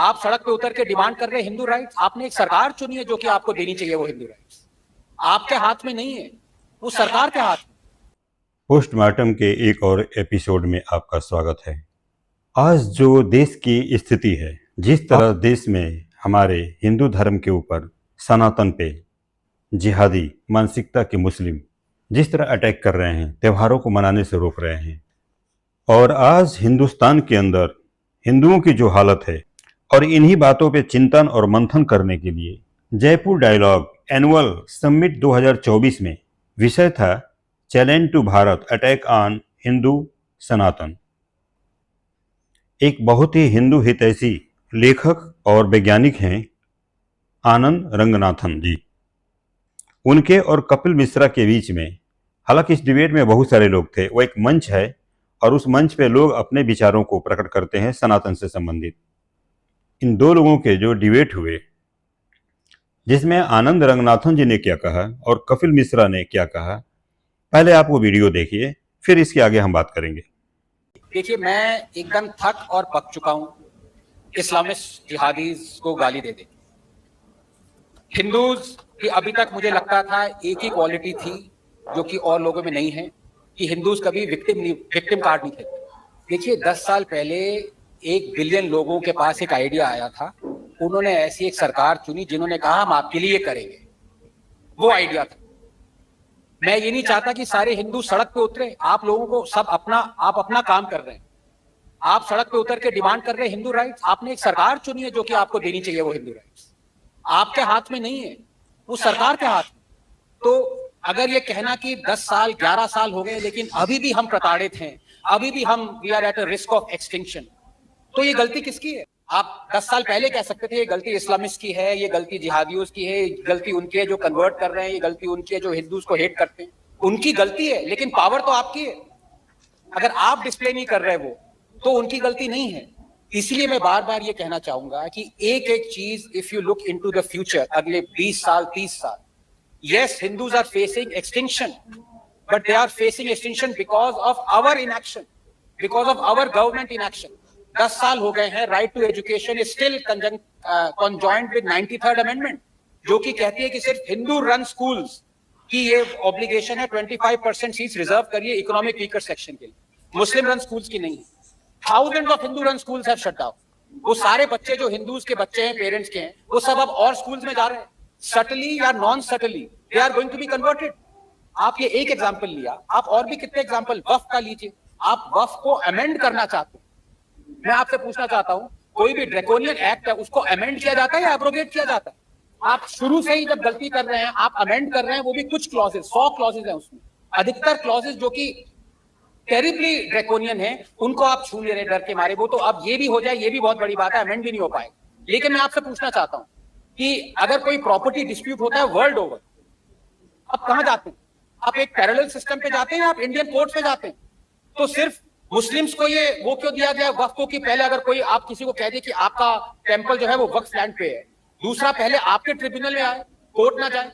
आप सड़क पे उतर के डिमांड कर रहे हैं हिंदू राइट्स। आपने एक सरकार चुनी है जो कि आपको देनी चाहिए वो हिंदू राइट्स। आपके हाथ में नहीं है, वो सरकार के हाथ में। पोस्टमार्टम के एक और एपिसोड में आपका स्वागत है। आज जो देश की स्थिति है, जिस तरह देश में हमारे हिंदू धर्म के ऊपर सनातन पे जिहादी मानसिकता के मुस्लिम जिस तरह अटैक कर रहे हैं, त्योहारों को मनाने से रोक रहे हैं, और आज हिंदुस्तान के अंदर हिंदुओं की जो हालत है, और इन्हीं बातों पे चिंतन और मंथन करने के लिए जयपुर डायलॉग एनुअल समिट 2024 में विषय था challenge to Bharat attack on Hindu Sanatan. एक बहुत ही हिंदू हितैषी लेखक और वैज्ञानिक हैं आनंद रंगनाथन जी। उनके और कपिल मिश्रा के बीच में, हालांकि इस डिबेट में बहुत सारे लोग थे, वो एक मंच है और उस मंच पे लोग अपने विचारों को प्रकट करते हैं सनातन से संबंधित। इन दो लोगों के जो डिबेट हुए, जिसमें आनंद रंगनाथन जी ने क्या कहा और कपिल मिश्रा ने क्या कहा, पहले आप वो वीडियो देखिए, फिर इसके आगे हम बात करेंगे। देखिए, मैं एकदम थक और पक चुका हूं इस्लामिस्ट जिहादीज को गाली दे दे। हिंदूज की अभी तक मुझे लगता था एक ही क्वालिटी थी जो कि और लोगों में नहीं है, कि हिंदूज कभी विक्टिम कार्ड नहीं खेलते। देखिए, 10 साल पहले 1 बिलियन लोगों के पास एक आइडिया आया था। उन्होंने ऐसी एक सरकार चुनी जिन्होंने कहा हम आपके लिए करेंगे। वो आइडिया था। मैं ये नहीं चाहता कि सारे हिंदू सड़क पे उतरे। आप लोगों को सब आप अपना काम कर रहे हैं। आप सड़क पे उतर के डिमांड कर रहे हैं हिंदू राइट्स। आपने एक सरकार चुनी है जो कि आपको देनी चाहिए वो हिंदू राइट्स। आपके हाथ में नहीं है, वो सरकार के हाथ में। तो अगर ये कहना कि 10 साल 11 साल हो गए लेकिन अभी भी हम प्रताड़ित हैं, अभी भी हम we are at a risk of extinction, तो ये गलती किसकी है? आप 10 साल पहले कह सकते थे ये गलती इस्लामिस्ट की है, ये गलती जिहादियों की है, ये गलती उनकी है जो कन्वर्ट कर रहे हैं, ये गलती उनकी है जो हिंदूज को हेट करते हैं। उनकी गलती है, लेकिन पावर तो आपकी है। अगर आप डिस्प्ले नहीं कर रहे वो, तो उनकी गलती नहीं है। इसलिए मैं बार बार ये कहना चाहूंगा कि एक एक चीज, if you look into the future, अगले 20 साल 30 साल, yes, Hindus are facing extinction, but they are facing extinction because of our inaction, because of our government inaction. 10 साल हो गए हैं, right to education is still conjoined with 93rd amendment, जो कि कहती है कि सिर्फ हिंदू रन स्कूल्स की ये ऑब्लिगेशन है। 25% सीट्स रिजर्व करिए इकोनॉमिक वीकर सेक्शन के लिए, मुस्लिम रन स्कूल्स की नहीं। Thousands of Hindu run schools have shut down. वो सारे बच्चे जो हिंदूज के बच्चे हैं, पेरेंट्स के हैं, वो सब अब और स्कूल्स में जा रहे हैं। सटली या non subtly they are going to be converted. आप ये एक एग्जांपल लिया, आप और भी कितने एग्जांपल वक्फ का लीजिए। आप वक्फ को अमेंड करना चाहते हैं। मैं आपसे पूछना चाहता हूं, कोई भी ड्रैकोनियन एक्ट है उसको अमेंड किया जाता है या एब्रोगेट किया जाता है? आप शुरू से ही जब गलती कर रहे हैं, आप अमेंड कर रहे हैं, वो भी कुछ क्लॉजेस, 100 क्लॉजेस हैं उसमें। अधिकतर क्लॉजेस जो कि टेरिबली ड्रैकोनियन है, उनको आप छू ले रहे डर के मारे। वो तो अब ये भी हो जाए, ये भी बहुत बड़ी बात है, अमेंड भी नहीं हो पाएगा। लेकिन मैं आपसे पूछना चाहता हूं कि अगर कोई प्रॉपर्टी डिस्प्यूट होता है वर्ल्ड ओवर, आप कहां जाते हैं? आप एक पैरेलल सिस्टम पे जाते हैं, आप इंडियन कोर्ट पे जाते हैं। तो सिर्फ मुस्लिम्स को ये वो क्यों दिया गया वक्फ को कि पहले अगर कोई आप किसी को कह दे कि आपका टेंपल जो है वो वक्फ लैंड पे है, दूसरा पहले आपके ट्रिब्यूनल में आए, कोर्ट ना जाए।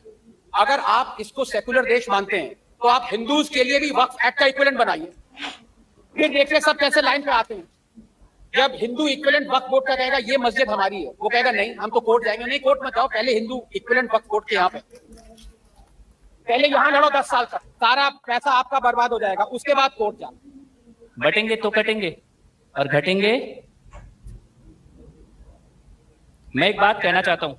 अगर आप इसको सेकुलर देश मानते हैं तो आप हिंदूज के लिए भी वक्फ एक्ट का इक्विवेलेंट बनाइए। फिर देखिए सब कैसे लाइन पे आते हैं। जब हिंदू इक्विवेलेंट वक्फ बोर्ड का कहेगा ये मस्जिद हमारी है, वो कहेगा नहीं हम तो कोर्ट जाएंगे। नहीं, कोर्ट मत जाओ, पहले हिंदू इक्विवेलेंट वक्फ बोर्ड के यहाँ पे पहले यहाँ लड़ो 10 साल तक, सारा पैसा आपका बर्बाद हो जाएगा, उसके बाद कोर्ट जाओ। बटेंगे तो कटेंगे और घटेंगे। मैं एक बात कहना चाहता हूं,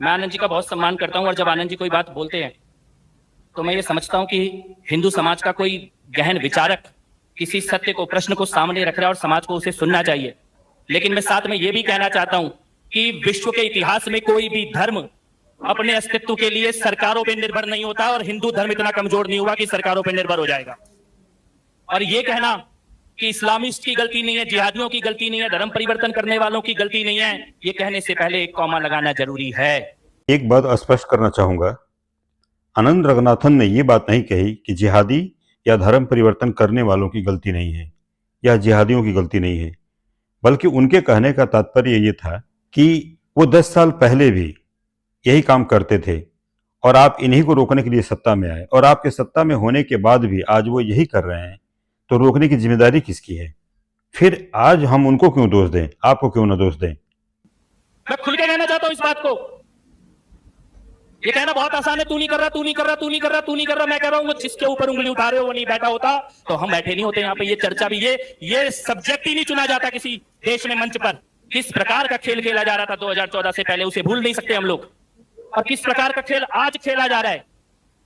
मैं आनंद जी का बहुत सम्मान करता हूं, और जब आनंद जी कोई बात बोलते हैं तो मैं ये समझता हूं कि हिंदू समाज का कोई गहन विचारक किसी सत्य को, प्रश्न को सामने रख रहा है और समाज को उसे सुनना चाहिए। लेकिन मैं साथ में यह भी कहना चाहता हूं कि विश्व के इतिहास में कोई भी धर्म अपने अस्तित्व के लिए सरकारों पर निर्भर नहीं होता, और हिंदू धर्म इतना कमजोर नहीं हुआ कि सरकारों पर निर्भर हो जाएगा। और यह कहना कि इस्लामिस्ट की गलती नहीं है, जिहादियों की गलती नहीं है, धर्म परिवर्तन करने वालों की गलती नहीं है, ये कहने से पहले एक कॉमा लगाना जरूरी है। एक बात स्पष्ट करना चाहूंगा, आनंद रंगनाथन ने ये बात नहीं कही कि जिहादी या धर्म परिवर्तन करने वालों की गलती नहीं है या जिहादियों की गलती नहीं है, बल्कि उनके कहने का तात्पर्य ये था कि वो 10 साल पहले भी यही काम करते थे और आप इन्हीं को रोकने के लिए सत्ता में आए, और आपके सत्ता में होने के बाद भी आज वो यही कर रहे हैं, तो रोकने की जिम्मेदारी किसकी है? फिर आज हम उनको क्यों दोष दें, आपको क्यों ना दोष दें? मैं खुल के कहना चाहता हूं इस बात को। ये कहना बहुत आसान है, तू नहीं कर रहा, तू नहीं कर रहा, तू नहीं कर रहा, तू नहीं कर रहा। मैं कह रहा हूं जिसके ऊपर उंगली उठा रहे हो वो नहीं बैठा होता तो हम बैठे नहीं होते यहाँ पे। ये चर्चा भी ये सब्जेक्ट ही नहीं चुना जाता किसी देश में मंच पर। किस प्रकार का खेल खेला जा रहा था 2014 से पहले, उसे भूल नहीं सकते हम लोग। और किस प्रकार का खेल आज खेला जा रहा है,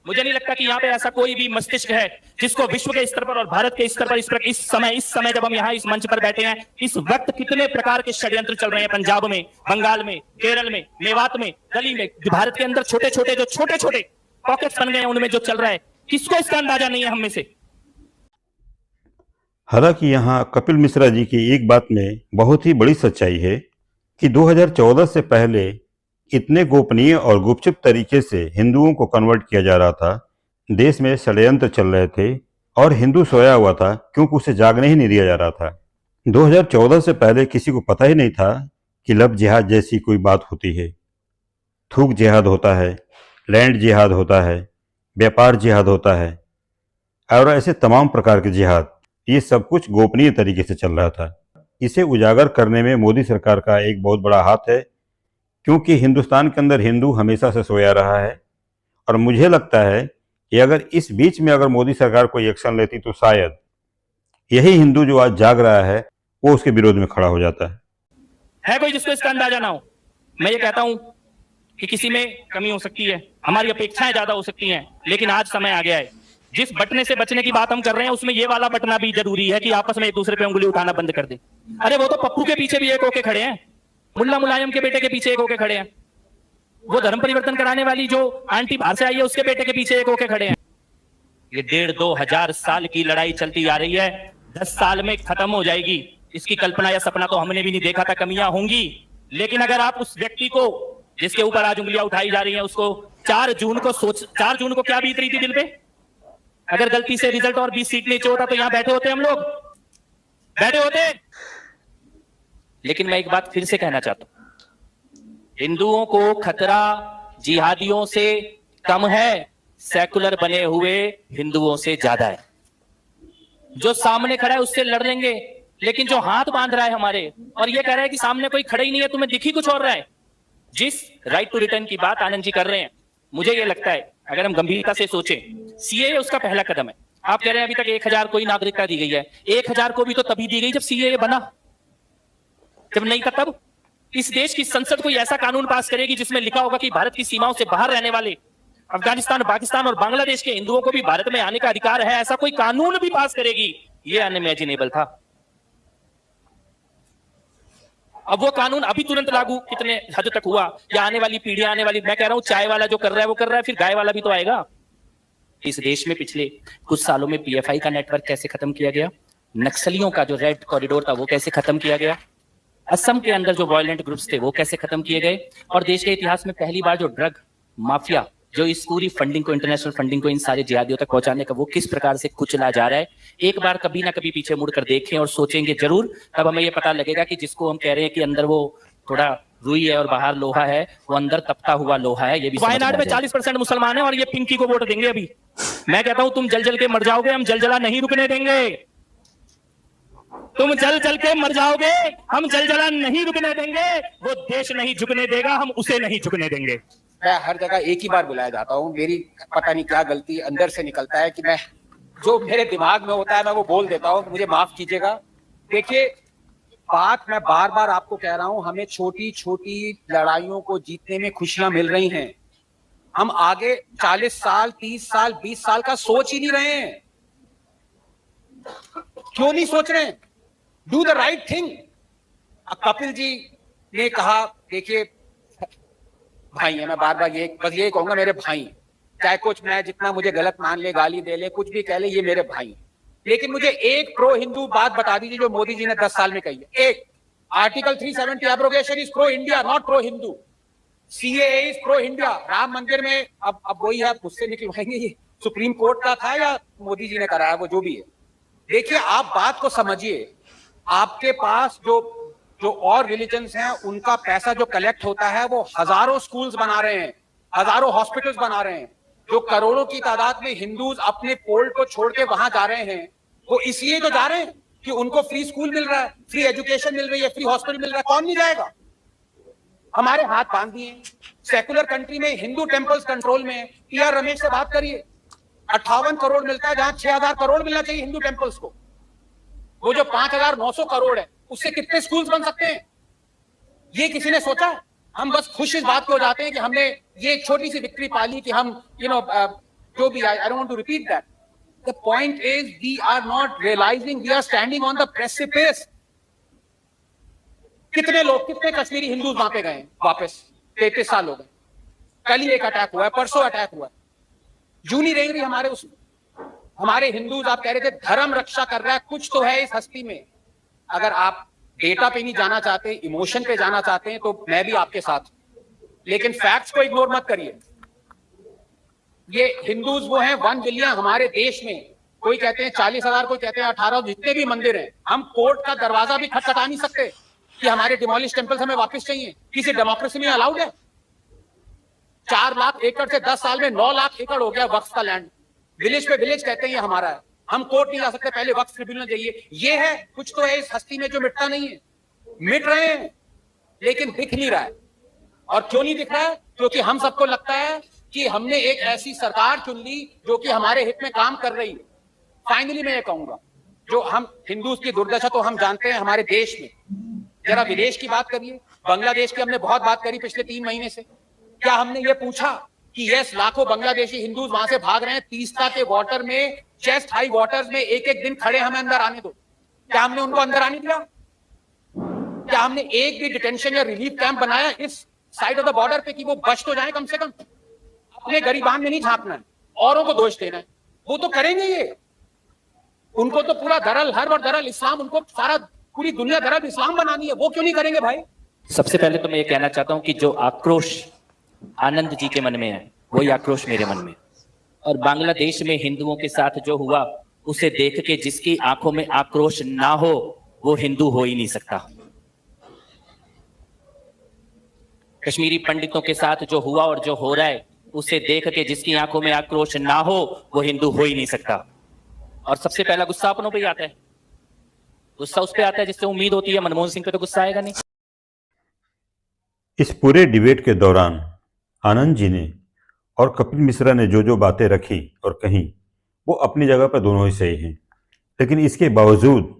मुझे नहीं लगता कि यहाँ पे ऐसा कोई भी मस्तिष्क है जिसको विश्व के स्तर पर और भारत के स्तर पर इस समय जब हम यहाँ इस मंच पर बैठे हैं, इस वक्त कितने प्रकार के षड्यंत्र चल रहे हैं पंजाब में, बंगाल में, केरल में, मेवात में, दिल्ली में, भारत के अंदर छोटे छोटे पॉकेट्स बन गए हैं, उनमें जो चल रहा है, किसको इसका अंदाजा नहीं है हम में से। हालांकि यहाँ कपिल मिश्रा जी की एक बात में बहुत ही बड़ी सच्चाई है कि 2014 से पहले इतने गोपनीय और गुपचुप तरीके से हिंदुओं को कन्वर्ट किया जा रहा था, देश में षड्यंत्र चल रहे थे और हिंदू सोया हुआ था क्योंकि उसे जागने ही नहीं दिया जा रहा था। 2014 से पहले किसी को पता ही नहीं था कि लव जिहाद जैसी कोई बात होती है, थूक जिहाद होता है, लैंड जिहाद होता है, व्यापार जिहाद होता है और ऐसे तमाम प्रकार के जिहाद। ये सब कुछ गोपनीय तरीके से चल रहा था। इसे उजागर करने में मोदी सरकार का एक बहुत बड़ा हाथ है, क्योंकि हिंदुस्तान के अंदर हिंदू हमेशा से सोया रहा है। और मुझे लगता है कि अगर इस बीच में अगर मोदी सरकार कोई एक्शन लेती तो शायद यही हिंदू जो आज जाग रहा है वो उसके विरोध में खड़ा हो जाता है कोई जिसको इसका अंदाजा ना हो। मैं ये कहता हूं कि किसी में कमी हो सकती है, हमारी अपेक्षाएं ज्यादा हो सकती हैं, लेकिन आज समय आ गया है जिस बटने से बचने की बात हम कर रहे हैं उसमें ये वाला बटना भी जरूरी है कि आपस में एक दूसरे पे उंगली उठाना बंद कर दे। अरे वो तो पप्पू के पीछे भी एक होके खड़े हैं, मुल्ला मुलायम के बेटे के पीछे एक होके खड़े हैं, वो धर्म परिवर्तन कराने वाली जो आंटी बाहर से आई है उसके बेटे के पीछे एक होके खड़े हैं। ये 1,500-2,000 साल की लड़ाई चलती आ रही है, 10 साल में खत्म हो जाएगी। इसकी कल्पना या सपना तो हमने भी नहीं देखा था, कमियां होंगी, लेकिन अगर आप उस व्यक्ति को जिसके ऊपर आज उंगलियां उठाई जा रही हैं उसको 4 जून को क्या बीत रही थी दिल पे? अगर गलती से रिजल्ट और 20 सीट नीचे होता तो यहां बैठे होते हम लोग, बैठे होते। लेकिन मैं एक बात फिर से कहना चाहता हूं, हिंदुओं को खतरा जिहादियों से कम है, सेकुलर बने हुए हिंदुओं से ज्यादा है। जो सामने खड़ा है उससे लड़ लेंगे, लेकिन जो हाथ बांध रहा है हमारे और ये कह रहा है कि सामने कोई खड़ा ही नहीं है, तुम्हें दिख ही कुछ और रहा है। जिस राइट टू रिटर्न की बात आनंद जी कर रहे हैं, मुझे ये लगता है अगर हम गंभीरता से सोचें, सीएए उसका पहला कदम है। आप कह रहे हैं अभी तक 1,000 को ही नागरिकता दी गई है, 1,000 को भी तो तभी दी गई जब सीएए बना, जब नहीं था तब। इस देश की संसद कोई ऐसा कानून पास करेगी जिसमें लिखा होगा कि भारत की सीमाओं से बाहर रहने वाले अफगानिस्तान, पाकिस्तान और बांग्लादेश के हिंदुओं को भी भारत में आने का अधिकार है, ऐसा कोई कानून भी पास करेगी? ये अनइमेजिनेबल था। अब वो कानून अभी तुरंत लागू कितने हद तक हुआ, या आने वाली पीढ़ियां, आने वाली, मैं कह रहा हूं चाय वाला जो कर रहा है वो कर रहा है, फिर गाय वाला भी तो आएगा। इस देश में पिछले कुछ सालों में पीएफआई का नेटवर्क कैसे खत्म किया गया, नक्सलियों का जो रेड कॉरिडोर था वो कैसे खत्म किया गया, असम के अंदर जो वायलेंट ग्रुप्स थे वो कैसे खत्म किए गए, और देश के इतिहास में पहली बार जो ड्रग माफिया जो इस पूरी फंडिंग को, इंटरनेशनल फंडिंग को इन सारे जिहादियों तक पहुंचाने का, वो किस प्रकार से कुचला जा रहा है। एक बार कभी ना कभी पीछे मुड़कर देखें और सोचेंगे जरूर, तब हमें ये पता लगेगा कि जिसको हम कह रहे हैं कि अंदर वो थोड़ा रुई है और बाहर लोहा है, वो अंदर तपता हुआ लोहा है। ये भी वायनाड में 40% मुसलमान है और ये पिंकी को वोट देंगे। अभी मैं कहता हूं तुम जल जल के मर जाओगे, हम जलजला नहीं रुकने देंगे। तुम जल जल के मर जाओगे, हम जलजला नहीं रुकने देंगे। वो देश नहीं झुकने देगा, हम उसे नहीं झुकने देंगे। मैं हर जगह एक ही बार बुलाया जाता हूँ, मेरी पता नहीं क्या गलती अंदर से निकलता है कि मैं जो मेरे दिमाग में होता है मैं वो बोल देता हूँ, मुझे माफ कीजिएगा। देखिए बात मैं बार बार आपको कह रहा हूँ, हमें छोटी छोटी लड़ाइयों को जीतने में खुशियां मिल रही हैं। हम आगे 40 साल, 30 साल, 20 साल का सोच ही नहीं रहे हैं। क्यों नहीं सोच रहे हैं? Do the right thing. Kapil ji ने कहा, देखिए भाई है, मैं बार बार बस ये कहूंगा, मेरे भाई, चाहे कुछ मैं जितना मुझे गलत मान ले, गाली दे ले, कुछ भी कह ले, ये मेरे भाई। लेकिन मुझे एक प्रो हिंदू बात बता दीजिए जो मोदी जी ने 10 साल में कही है। एक, article 370 abrogation is pro India, not pro Hindu. CAA is pro India. Ram मंदिर में अब वही है, मुझसे निकलवाएंगे, ये सुप्रीम कोर्ट का था या मोदी जी ने कराया, वो जो भी है। देखिए आप बात को समझिए, आपके पास जो और रिलीजन्स हैं उनका पैसा जो कलेक्ट होता है वो हजारों स्कूल्स बना रहे हैं, हजारों हॉस्पिटल्स बना रहे हैं। जो करोड़ों की तादाद में हिंदूज अपने पोल्ड को छोड़ के वहां जा रहे हैं, वो इसलिए तो जा रहे हैं कि उनको फ्री स्कूल मिल रहा है, फ्री एजुकेशन मिल रही है, फ्री हॉस्पिटल मिल रहा है। कौन नहीं जाएगा? हमारे हाथ बांध दिए। सेकुलर कंट्री में हिंदू टेम्पल्स कंट्रोल में है। टीआर रमेश से बात करिए, 58 करोड़ मिलता है जहां 6000 करोड़ मिलना चाहिए हिंदू टेम्पल्स को। वो जो 5900 करोड़ है उससे कितने स्कूल्स बन सकते हैं, ये किसी ने सोचा है? हम बस खुश इस बात पे हो जाते हैं कि हमने ये एक छोटी सी विक्ट्री पाली कि हम जो भी, I don't want to repeat that. The point is we are not realising we are standing on the precipice. कितने लोग, कितने कश्मीरी हिंदूज वहां पे गए वापस? 33 साल हो गए। कल ही एक अटैक हुआ है, परसों अटैक हुआ है। जू नहीं रहेंगे हमारे उसमें। हमारे हिंदूज, आप कह रहे थे धर्म रक्षा कर रहा है, कुछ तो है इस हस्ती में। अगर आप डेटा पे नहीं जाना चाहते, इमोशन पे जाना चाहते हैं, तो मैं भी आपके साथ हूं, लेकिन फैक्ट्स को इग्नोर मत करिए। ये हिंदूज वो हैं 1 बिलियन हमारे देश में। कोई कहते हैं 40,000, कोई कहते हैं 18, जितने भी मंदिर हैं, हम कोर्ट का दरवाजा भी खटखटा नहीं सकते कि हमारे डिमोलिश टेम्पल्स हमें वापस चाहिए। किसी डेमोक्रेसी में अलाउड है? 4 लाख एकड़ से 10 साल में 9 लाख एकड़ हो गया वक्फ का लैंड। विलेज पे विलेज कहते हैं ये हमारा है। हम कोर्ट नहीं जा सकते, पहले वक्फ ट्रिब्यूनल चाहिए। ये है, कुछ तो है इस हस्ती में जो मिटता नहीं है। मिट रहे हैं लेकिन दिख नहीं रहा है। और क्यों नहीं दिख रहा है? क्योंकि हम सबको लगता है कि हमने एक ऐसी सरकार चुन ली जो कि हमारे हित में काम कर रही है। फाइनली मैं ये कहूंगा, जो हम हिंदूज की दुर्दशा तो हम जानते हैं हमारे देश में। जरा विदेश की बात करिए। बांग्लादेश की हमने बहुत बात करी पिछले 3 महीने से। क्या हमने ये पूछा कि यस, लाखों बांग्लादेशी हिंदूज वहां से भाग रहे हैं, तीस्ता के वाटर में, चेस्ट हाई वाटर्स में एक एक दिन खड़े, हमें अंदर आने दो। क्या हमने उनको अंदर आने दिया? क्या हमने एक भी डिटेंशन या रिलीफ कैंप बनाया इस साइड ऑफ द बॉर्डर पे कि वो बच तो जाए कम से कम? अपने गरीबान में नहीं झांकना है, औरों को दोष देना है। वो तो करेंगे ये। उनको तो पूरा दरअल हर्ब और दरअल इस्लाम, उनको सारा पूरी दुनिया दरअल इस्लाम बनानी है। वो क्यों नहीं करेंगे भाई? सबसे पहले तो मैं ये कहना चाहता हूं कि जो आक्रोश आनंद जी के मन में है, वही आक्रोश मेरे मन में। और बांग्लादेश में हिंदुओं के साथ जो हुआ, उसे देख के जिसकी आंखों में आक्रोश ना हो, वो हिंदू हो ही नहीं सकता। कश्मीरी पंडितों के साथ जो हुआ और जो हो रहा है, उसे देख के जिसकी आंखों में आक्रोश ना हो, वो हिंदू हो ही नहीं सकता। और सबसे पहला गुस्सा अपनों पे ही आता है। गुस्सा उस पे आता है जिससे उम्मीद होती है। मनमोहन सिंह पे तो गुस्सा आएगा नहीं। इस पूरे डिबेट के दौरान आनंद जी ने और कपिल मिश्रा ने जो जो बातें रखी और कहीं, वो अपनी जगह पर दोनों ही सही हैं। लेकिन इसके बावजूद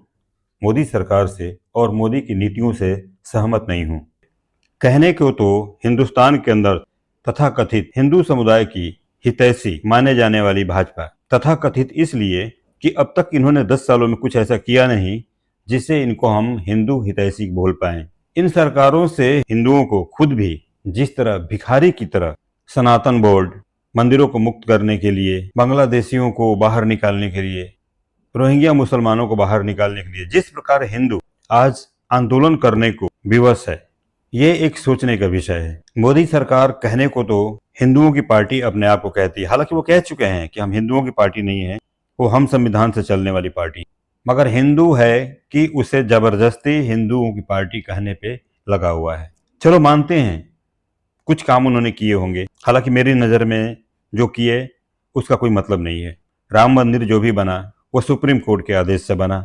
मोदी सरकार से और मोदी की नीतियों से सहमत नहीं हूं। कहने को तो हिंदुस्तान के अंदर तथाकथित हिंदू समुदाय की हितैषी माने जाने वाली भाजपा, तथाकथित इसलिए कि अब तक इन्होंने 10 सालों में कुछ ऐसा किया नहीं जिससे इनको हम हिंदू हितैषी बोल पाएं। इन सरकारों से हिंदुओं को खुद भी जिस तरह भिखारी की तरह सनातन बोर्ड, मंदिरों को मुक्त करने के लिए, बांग्लादेशियों को बाहर निकालने के लिए, रोहिंग्या मुसलमानों को बाहर निकालने के लिए जिस प्रकार हिंदू आज आंदोलन करने को विवश है, ये एक सोचने का विषय है। मोदी सरकार कहने को तो हिंदुओं की पार्टी अपने आप को कहती है, हालांकि वो कह चुके हैं कि हम हिंदुओं की पार्टी नहीं है, वो हम संविधान से चलने वाली पार्टी, मगर हिंदू है कि उसे जबरदस्ती हिंदुओं की पार्टी कहने पे लगा हुआ है। चलो मानते हैं कुछ काम उन्होंने किए होंगे, हालांकि मेरी नज़र में जो किए उसका कोई मतलब नहीं है। राम मंदिर जो भी बना वो सुप्रीम कोर्ट के आदेश से बना।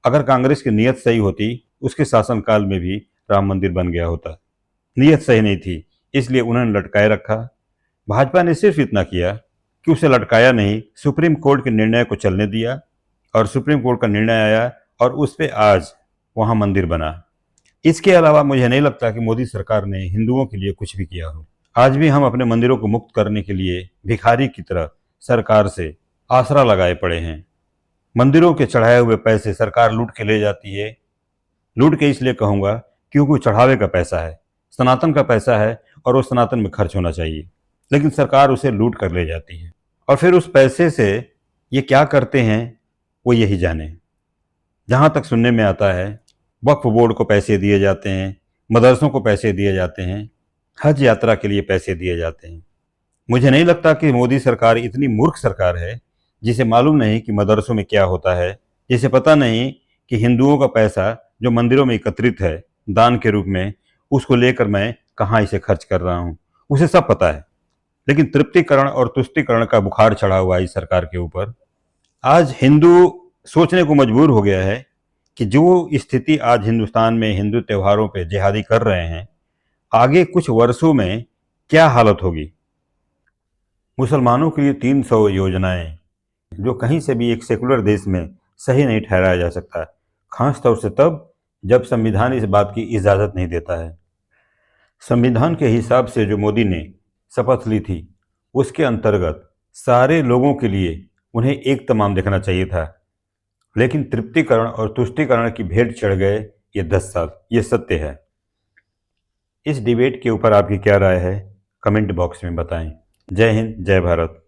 अगर कांग्रेस की नीयत सही होती, उसके शासनकाल में भी राम मंदिर बन गया होता। नीयत सही नहीं थी, इसलिए उन्होंने लटकाए रखा। भाजपा ने सिर्फ इतना किया कि उसे लटकाया नहीं, सुप्रीम कोर्ट के निर्णय को चलने दिया और सुप्रीम कोर्ट का निर्णय आया और उस पर आज वहाँ मंदिर बना। इसके अलावा मुझे नहीं लगता कि मोदी सरकार ने हिंदुओं के लिए कुछ भी किया हो। आज भी हम अपने मंदिरों को मुक्त करने के लिए भिखारी की तरह सरकार से आसरा लगाए पड़े हैं। मंदिरों के चढ़ाए हुए पैसे सरकार लूट के ले जाती है। लूट के इसलिए कहूँगा क्योंकि चढ़ावे का पैसा है, सनातन का पैसा है और वो सनातन में खर्च होना चाहिए, लेकिन सरकार उसे लूट कर ले जाती है। और फिर उस पैसे से ये क्या करते हैं वो यही जाने। जहाँ तक सुनने में आता है, वक्फ बोर्ड को पैसे दिए जाते हैं, मदरसों को पैसे दिए जाते हैं, हज यात्रा के लिए पैसे दिए जाते हैं। मुझे नहीं लगता कि मोदी सरकार इतनी मूर्ख सरकार है जिसे मालूम नहीं कि मदरसों में क्या होता है, जिसे पता नहीं कि हिंदुओं का पैसा जो मंदिरों में एकत्रित है दान के रूप में, उसको लेकर मैं कहाँ इसे खर्च कर रहा हूँ, उसे सब पता है। लेकिन तृप्तिकरण और तुष्टिकरण का बुखार चढ़ा हुआ है इस सरकार के ऊपर। आज हिंदू सोचने को मजबूर हो गया है कि जो स्थिति आज हिंदुस्तान में हिंदू त्योहारों पे जिहादी कर रहे हैं, आगे कुछ वर्षों में क्या हालत होगी। मुसलमानों के लिए 300 योजनाएं, जो कहीं से भी एक सेकुलर देश में सही नहीं ठहराया जा सकता, खास तौर से तब जब संविधान इस बात की इजाज़त नहीं देता है। संविधान के हिसाब से जो मोदी ने शपथ ली थी, उसके अंतर्गत सारे लोगों के लिए उन्हें एक तमाम देखना चाहिए था, लेकिन तृप्तिकरण और तुष्टिकरण की भेंट चढ़ गए ये 10 साल। ये सत्य है। इस डिबेट के ऊपर आपकी क्या राय है, कमेंट बॉक्स में बताएं। जय हिंद, जय भारत।